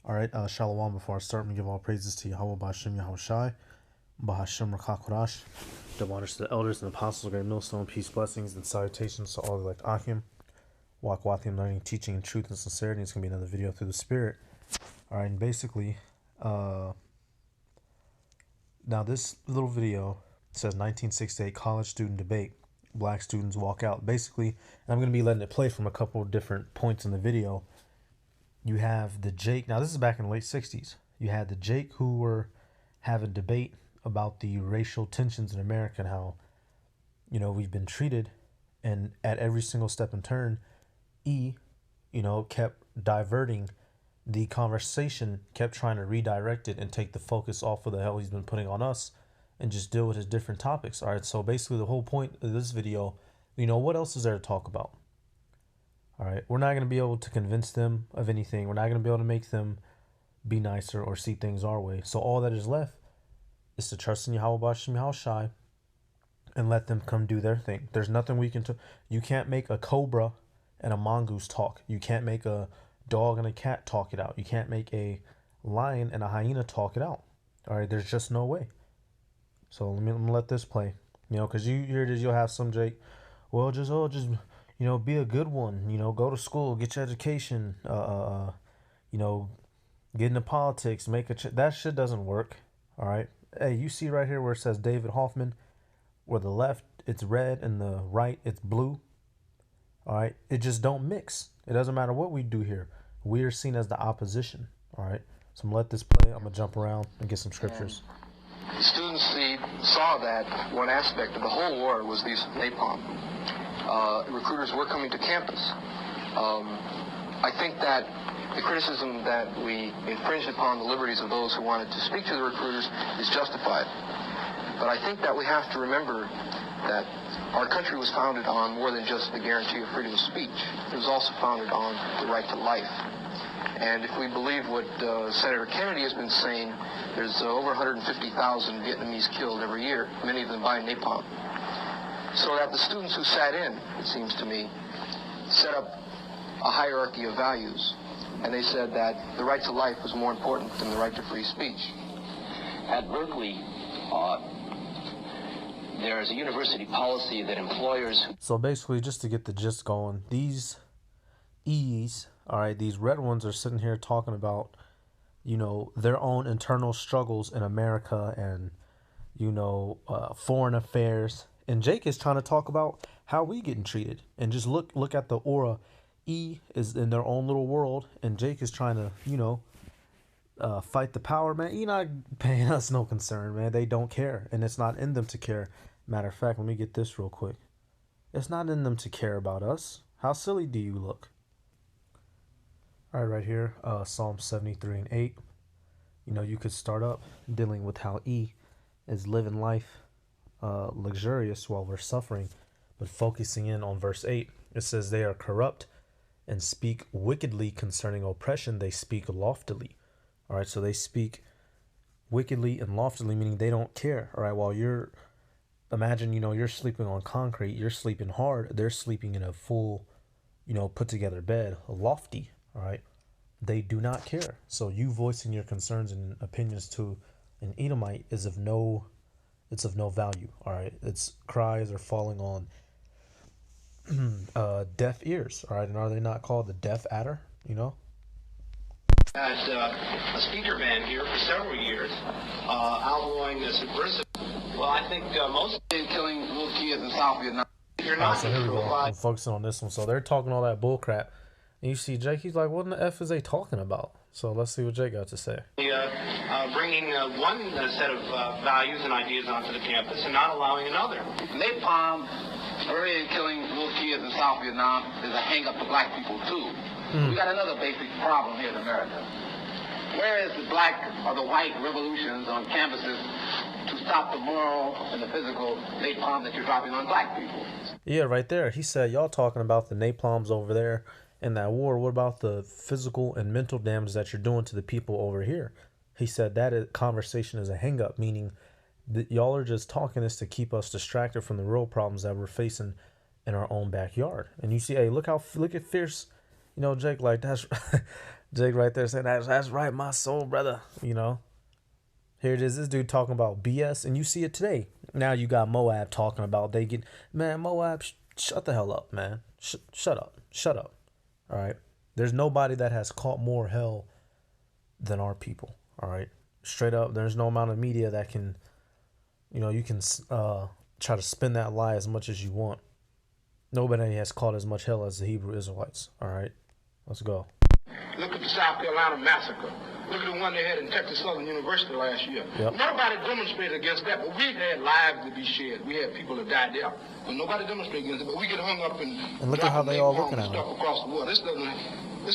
All right, Shalom. Before I start, I'm going to give all praises to Yahweh Ba'Shem Yahushai, Ba'Hashem Rakakodash. Double honors to the elders and apostles of Great Millstone. Peace, blessings, and salutations to all the elect Achim. Walk Wathium, learning, teaching, in truth and sincerity. It's going to be another video through the Spirit. All right, and basically, now this little video says 1968 college student debate. Black students walk out. Basically, and I'm going to be letting it play from a couple of different points in the video. You have the Jake. Now, this is back in the late 60s. You had the Jake who were having debate about the racial tensions in America and how, we've been treated. And at every single step and turn, E, kept diverting the conversation, kept trying to redirect it and take the focus off of the hell he's been putting on us and just deal with his different topics. All right, so basically the whole point of this video, what else is there to talk about? All right, we're not going to be able to convince them of anything. We're not going to be able to make them be nicer or see things our way. So all that is left is to trust in Yahweh Ba'Shem Yahushai and let them come do their thing. There's nothing we can do. You can't make a cobra and a mongoose talk. You can't make a dog and a cat talk it out. You can't make a lion and a hyena talk it out. All right, there's just no way. So let me let this play. Because you'll have some Jake. Well, just be a good one. Go to school, get your education. Get into politics, that shit doesn't work. All right. Hey, you see right here where it says David Hoffman, where the left it's red and the right it's blue. All right. It just don't mix. It doesn't matter what we do here. We are seen as the opposition. All right. So I'm gonna let this play. I'm gonna jump around and get some scriptures. The students saw that one aspect of the whole war was these napalm. Recruiters were coming to campus. I think that the criticism that we infringed upon the liberties of those who wanted to speak to the recruiters is justified. But I think that we have to remember that our country was founded on more than just the guarantee of freedom of speech. It was also founded on the right to life. And if we believe what Senator Kennedy has been saying, there's over 150,000 Vietnamese killed every year, many of them by napalm. So that the students who sat in, it seems to me, set up a hierarchy of values. And they said that the right to life was more important than the right to free speech. At Berkeley, there is a university policy that employers... So basically, just to get the gist going, these E's, all right, these red ones are sitting here talking about, their own internal struggles in America and, foreign affairs. And Jake is trying to talk about how we getting treated. And just look at the aura. E is in their own little world, and Jake is trying to, fight the power, man. You're not paying us no concern, man. They don't care, and it's not in them to care. Matter of fact, let me get this real quick. It's not in them to care about us. How silly do you look? All right here, Psalm 73 and 8. You could start up dealing with how E is living life luxurious while we're suffering, but focusing in on verse 8. It says they are corrupt and speak wickedly concerning oppression. They speak loftily. All right, so they speak wickedly and loftily, meaning they don't care. All right, while imagine, you're sleeping on concrete, you're sleeping hard, they're sleeping in a full, put together bed, lofty. All right, they do not care. So you voicing your concerns and opinions to an Edomite is of no value. All right, its cries are falling on deaf ears. All right, and are they not called the deaf adder? Had a speaker ban here for several years, outlawing the subversive. Well, I think most of them killing little kids in South Vietnam. You're not. So here we go. I'm focusing on this one. So they're talking all that bull crap. And you see Jake, he's like, what in the F is they talking about? So let's see what Jake got to say. Bringing one set of values and ideas onto the campus and not allowing another. Napalm, murdering and killing little kids in South Vietnam is a hang-up to black people, too. We got another basic problem here in America. Where is the black or the white revolutions on campuses to stop the moral and the physical napalm that you're dropping on black people? Yeah, right there. He said, y'all talking about the napalms over there in that war. What about the physical and mental damage that you're doing to the people over here? He said that conversation is a hang-up, meaning that y'all are just talking this to keep us distracted from the real problems that we're facing in our own backyard. And you see, hey, look at fierce, Jake, like that's Jake right there saying, that's right, my soul brother. You know, here it is. This dude talking about BS, and you see it today. Now you got Moab talking about man, Moab, shut the hell up, man. Shut up. Shut up. All right. There's nobody that has caught more hell than our people. All right. Straight up, there's no amount of media that can, you can try to spin that lie as much as you want. Nobody has caught as much hell as the Hebrew Israelites. All right. Let's go. Look at the South Carolina massacre. Look at the one they had in Texas Southern University last year. Yep. Nobody demonstrated against that, but we had lives to be shed. We had people that died there. But nobody demonstrated against it, but we get hung up and look at how they all looking at stuff across the world. This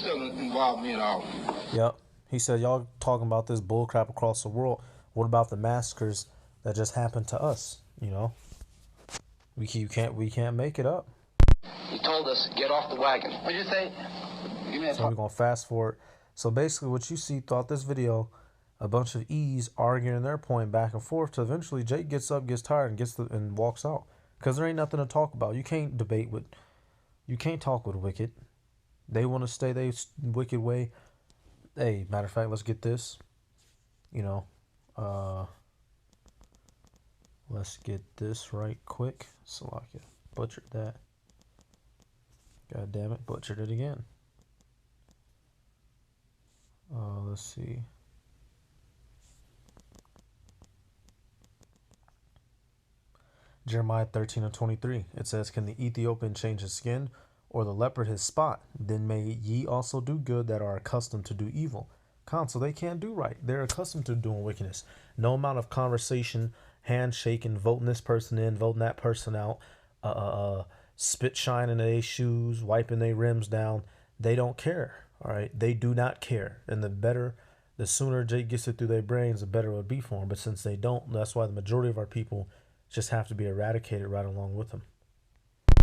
doesn't involve me at all. Yep. He said, y'all talking about this bullcrap across the world. What about the massacres that just happened to us? We can't make it up. He told us, get off the wagon. What did you say? So we're going to fast forward. So basically what you see throughout this video, a bunch of E's arguing their point back and forth till eventually Jake gets up, gets tired, and walks out. Because there ain't nothing to talk about. You can't talk with Wicked. They want to stay their wicked way. Hey, matter of fact, let's get this. Let's get this right quick. Salakia. Butchered that. God damn it, butchered it again. Let's see. Jeremiah 13:23. It says, can the Ethiopian change his skin, or the leopard his spot? Then may ye also do good that are accustomed to do evil. So they can't do right. They're accustomed to doing wickedness. No amount of conversation, handshaking, voting this person in, voting that person out, spit shining their shoes, wiping their rims down. They don't care. All right. They do not care. And the sooner Jake gets it through their brains, the better it would be for them. But since they don't, that's why the majority of our people just have to be eradicated right along with them.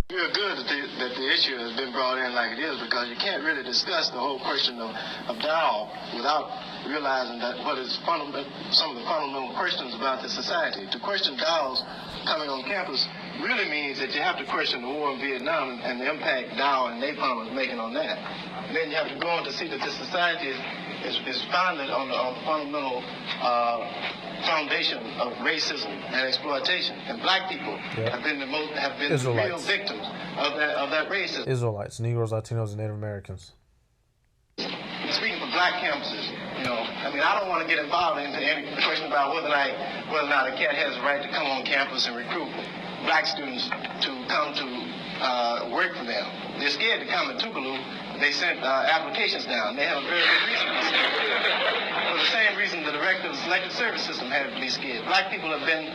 Feel good that the issue has been brought in like it is, because you can't really discuss the whole question of Dow without realizing that what is some of the fundamental questions about the society. To question Dow's coming on campus really means that you have to question the war in Vietnam and the impact Dow and napalm is making on that. And then you have to go on to see that this society is founded on the fundamental foundation of racism and exploitation, and black people have been the real victims of that racism. Israelites, Negroes, Latinos, and Native Americans. Speaking for black campuses, I don't want to get involved into any question about whether or not a cat has the right to come on campus and recruit black students to come to work for them. They're scared to come in Tougaloo. They sent applications down. They have a very good reason to be scared. For the same reason the director of the selective service system had to be scared. Black people have been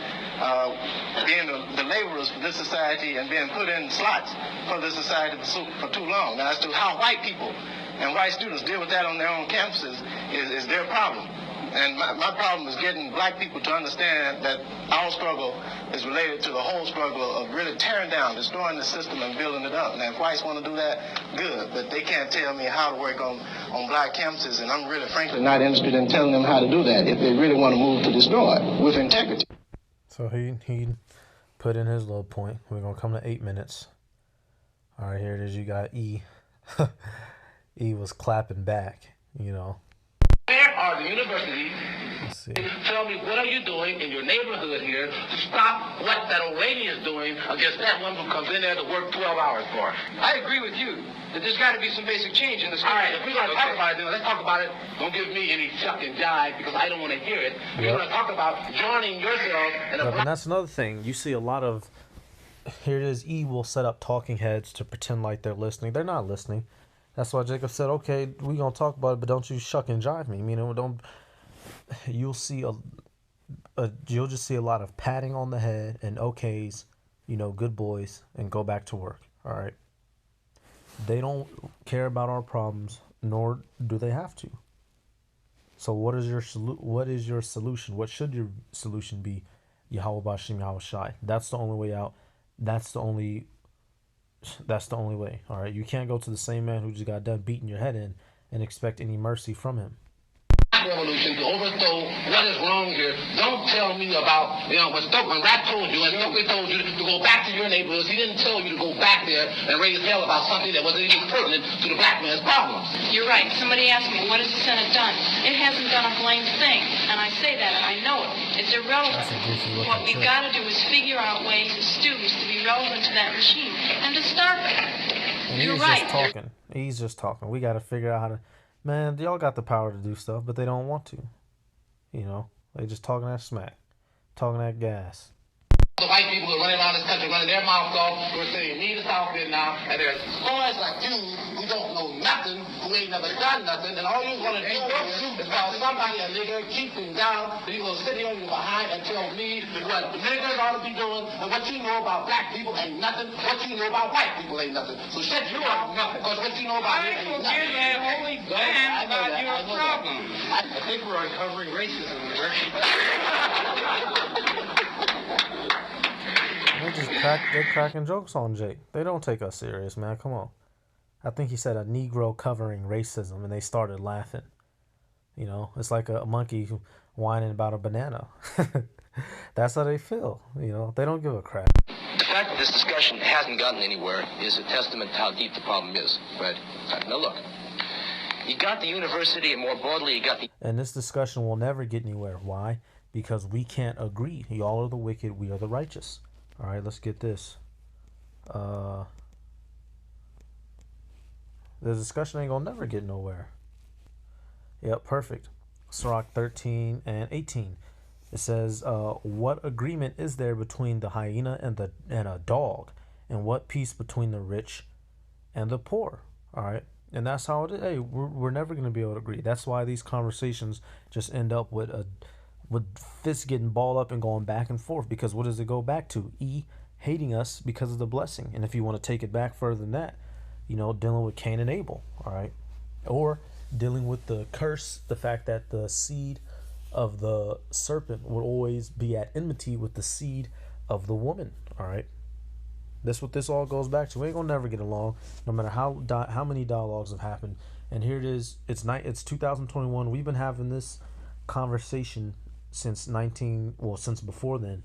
being the laborers for this society and being put in slots for this society for too long. Now, as to how white people and white students deal with that on their own campuses is their problem. And my problem is getting black people to understand that our struggle is related to the whole struggle of really tearing down, destroying the system and building it up. Now, if whites want to do that, good. But they can't tell me how to work on black campuses, and I'm really, frankly, not interested in telling them how to do that if they really want to move to destroy it with integrity. So he put in his little point. We're going to come to 8 minutes. All right, here it is. You got E. E was clapping back, Where are the universities? Tell me, what are you doing in your neighborhood here to stop what that old lady is doing against that one who comes in there to work 12 hours for? I agree with you that there's got to be some basic change in this. All right, if we're going to talk about it, then let's talk about it. Don't give me any chuck and jive because I don't want to hear it. We're going to talk about joining yourself in a and that's another thing. You see a lot of, here it is, E will set up talking heads to pretend like they're listening. They're not listening. That's why Jacob said, okay, we're going to talk about it, but don't you shuck and jive me. You'll see you'll just see a lot of patting on the head and okays, good boys, and go back to work. All right. They don't care about our problems, nor do they have to. So what is your solution? What should your solution be? Yahweh Bashim Yahweh Shai. That's the only way out. That's the only way. All right. You can't go to the same man who just got done beating your head in and expect any mercy from him. black revolution to overthrow what is wrong here. Don't tell me about, when Rat told you and Stokely told you to go back to your neighborhoods, he didn't tell you to go back there and raise hell about something that wasn't even pertinent to the black man's problems. You're right. Somebody asked me, what has the Senate done? It hasn't done a blame thing. And I say that, and I know it. It's irrelevant. What we've got to do is figure out ways as students to be relevant to that regime and to start it. And You're he's right. just talking. He's just talking. We got to figure out how to... Man, y'all got the power to do stuff, but they don't want to. You know? They just talking that smack. Talking that gas. The white people who are running around this country running their mouths off, who are saying me to South Vietnam, and there's boys like you who don't know nothing, who ain't never done nothing, and all you want to do is call somebody a nigger, keep them down, and you're going to sit here on your behind and tell me what the niggers ought to be doing, and what you know about black people ain't nothing, what you know about white people ain't nothing. So shut you up, because what you know about me ain't nothing. Only damn about your problem. I think we're uncovering racism here. They're cracking jokes on Jake. They don't take us serious, man. Come on. I think he said a Negro covering racism, and they started laughing. You know, it's like a monkey whining about a banana. That's how they feel. You know, they don't give a crap. The fact that this discussion hasn't gotten anywhere is a testament to how deep the problem is. Right? Now look, you got the university, and more broadly, you got the... And this discussion will never get anywhere. Why? Because we can't agree. Y'all are the wicked, we are the righteous. All right, let's get this. The discussion ain't gonna never get nowhere. Yep, perfect. Sirach 13 and 18. It says, what agreement is there between the hyena and a dog? And what peace between the rich and the poor? All right, and that's how it is. Hey, we're never gonna be able to agree. That's why these conversations just end up with fists getting balled up and going back and forth, because what does it go back to? E hating us because of the blessing. And if you want to take it back further than that, you know, dealing with Cain and Abel, all right? Or dealing with the curse, the fact that the seed of the serpent would always be at enmity with the seed of the woman, all right? That's what this all goes back to. We ain't gonna never get along, no matter how many dialogues have happened. And here it is. It's 2021. We've been having this conversation since before then,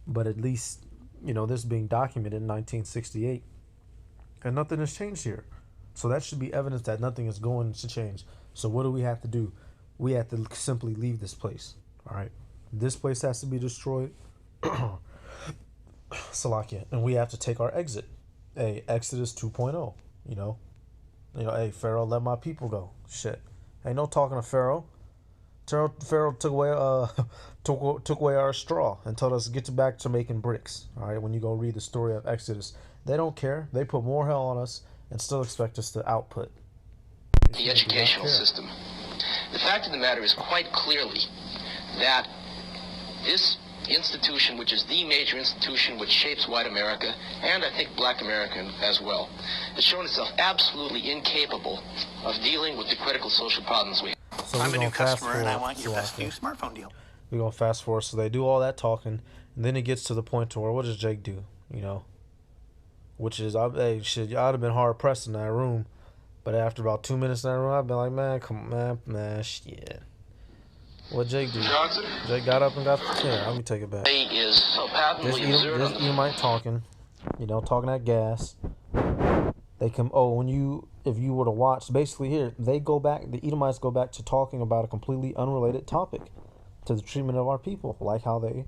but at least, you know, this being documented in 1968, and nothing has changed here. So that should be evidence that nothing is going to change. So what do we have to do? We have to simply leave this place. All right, this place has to be destroyed. Salakia, and we have to take our exit. Hey, Exodus 2.0. You know, hey, Pharaoh, let my people go. Shit, ain't no talking to Pharaoh. Pharaoh took away our straw and told us to get back to making bricks. All right, when you go read the story of Exodus, they don't care. They put more hell on us and still expect us to output. The educational system. The fact of the matter is quite clearly that this institution, which is the major institution which shapes white America, and I think black America as well, has shown itself absolutely incapable of dealing with the critical social problems we have. So I'm a new customer and I want your best new smartphone deal. We're going to fast forward. So they do all that talking, and then it gets to the point to where, what does Jake do? You know, which is, I'd have been hard pressed in that room. But after about 2 minutes in that room, I've been like, man, come on, man, shit. What Jake do? Johnson? Jake got up and got the chair. Let me take it back. Is so patently absurd. This Edomite talking, you know, talking that gas. They come. If you were to watch, basically here they go back. The Edomites go back to talking about a completely unrelated topic to the treatment of our people, like how they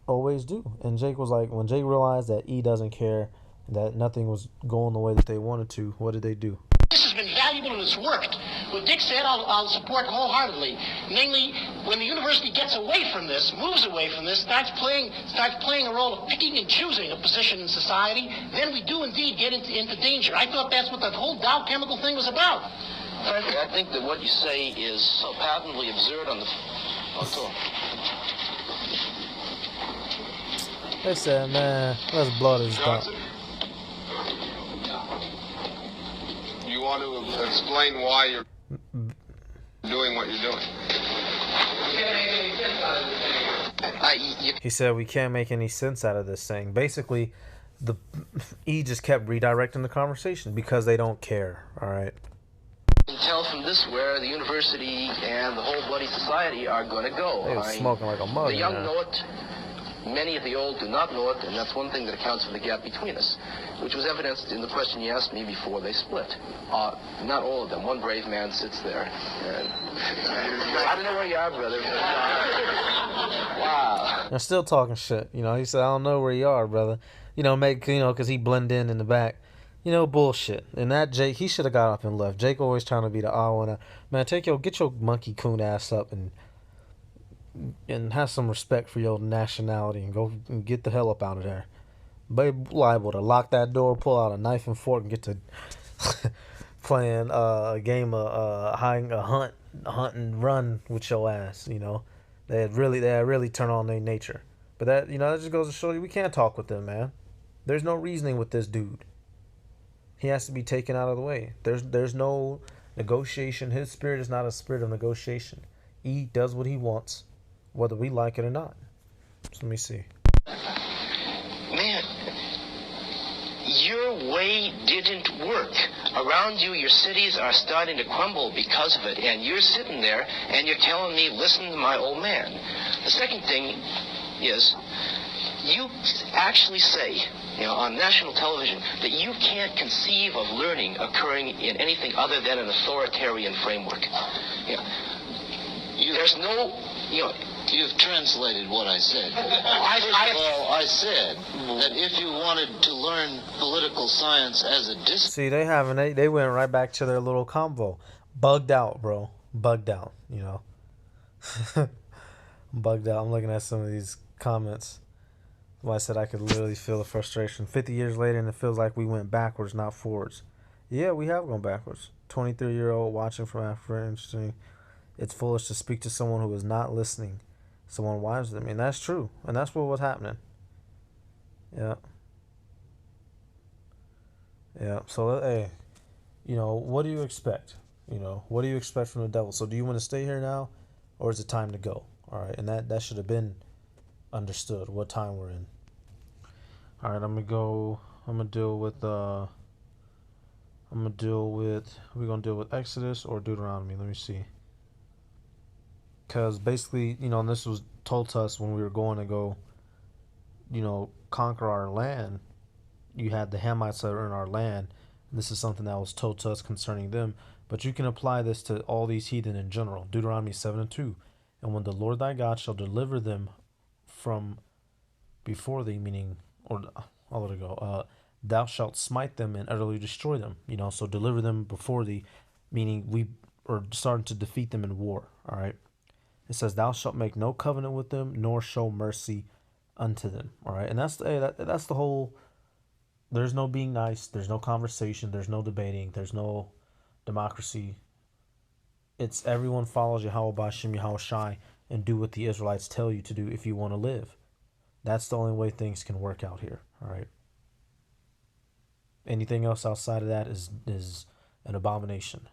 always do. And Jake was like, when Jake realized that E doesn't care, that nothing was going the way that they wanted to, what did they do? This has been valuable and it's worked. What Dick said, I'll support wholeheartedly. Namely, when the university gets away from this, moves away from this, starts playing a role of picking and choosing a position in society, then we do indeed get into danger. I thought that's what the whole Dow Chemical thing was about. I think that what you say is so patently absurd on the tour. They said, man, let's blow this down. You want to explain why you're doing what you're doing? He said we can't make any sense out of this thing. Basically, E just kept redirecting the conversation because they don't care. All right. tell from this where the university and the whole bloody society are going to go. They was smoking like a mug. The young know it. Many of the old do not know it, and that's one thing that accounts for the gap between us, which was evidenced in the question you asked me before they split. Not all of them. One brave man sits there. And I don't know where you are, brother. Wow. They're still talking shit. You know, he said, I don't know where you are, brother. You know, because he blend in the back. You know, bullshit. And that Jake, he should have got up and left. Jake always trying to be the odd one. Man, get your monkey coon ass up and have some respect for your nationality and go and get the hell up out of there. But liable to lock that door, pull out a knife and fork, and get to playing a game of hunt and run with your ass. You know, they really turn on their nature. But that just goes to show you we can't talk with them, man. There's no reasoning with this dude. He has to be taken out of the way. There's no negotiation. His spirit is not a spirit of negotiation. He does what he wants, whether we like it or not. So let me see. Man, your way didn't work. Around you, your cities are starting to crumble because of it, and you're sitting there and you're telling me, listen to my old man. The second thing is, you actually say, on national television, that you can't conceive of learning occurring in anything other than an authoritarian framework. There's no, You've translated what I said. I said that if you wanted to learn political science as a discipline... See, they went right back to their little convo. Bugged out, bro. Bugged out, Bugged out. I'm looking at some of these comments. Well, I said I could literally feel the frustration. 50 years later, and it feels like we went backwards, not forwards. Yeah, we have gone backwards. 23-year-old watching from Africa. Interesting. It's foolish to speak to someone who is not listening. Someone wise with them. And that's true. And that's what was happening. Yeah. Yeah. So, hey, what do you expect? What do you expect from the devil? So do you want to stay here now, or is it time to go? All right. And that should have been understood what time we're in. All right. We're going to deal with Exodus or Deuteronomy. Let me see. Because basically, and this was told to us when we were going to go, conquer our land. You had the Hamites that are in our land. And this is something that was told to us concerning them. But you can apply this to all these heathen in general. Deuteronomy 7:2. And when the Lord thy God shall deliver them from before thee, meaning, or I'll let it go, thou shalt smite them and utterly destroy them. So deliver them before thee, meaning we are starting to defeat them in war. All right. It says, thou shalt make no covenant with them, nor show mercy unto them. All right. And that's the whole, there's no being nice. There's no conversation. There's no debating. There's no democracy. It's everyone follows Yahweh B'Shem Yahweh Shai and do what the Israelites tell you to do if you want to live. That's the only way things can work out here. All right. Anything else outside of that is an abomination.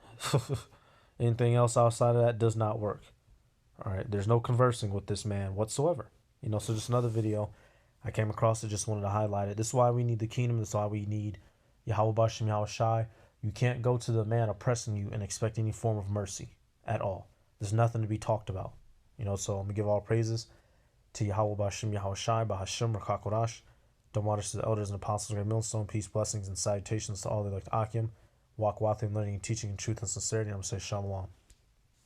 Anything else outside of that does not work. All right, there's no conversing with this man whatsoever. So just another video. I came across it, just wanted to highlight it. This is why we need the kingdom. This is why we need Yahweh B'Shem Yahweh Shai. You can't go to the man oppressing you and expect any form of mercy at all. There's nothing to be talked about. So I'm going to give all praises to Yahweh B'Shem Yahweh Shai, B'Hashem Rakakodash. Don't watch to the elders and apostles of Great Millstone. Peace, blessings, and salutations to all the elect Akim. Walk with him, learning, teaching, in truth and sincerity. I'm going to say Shalom.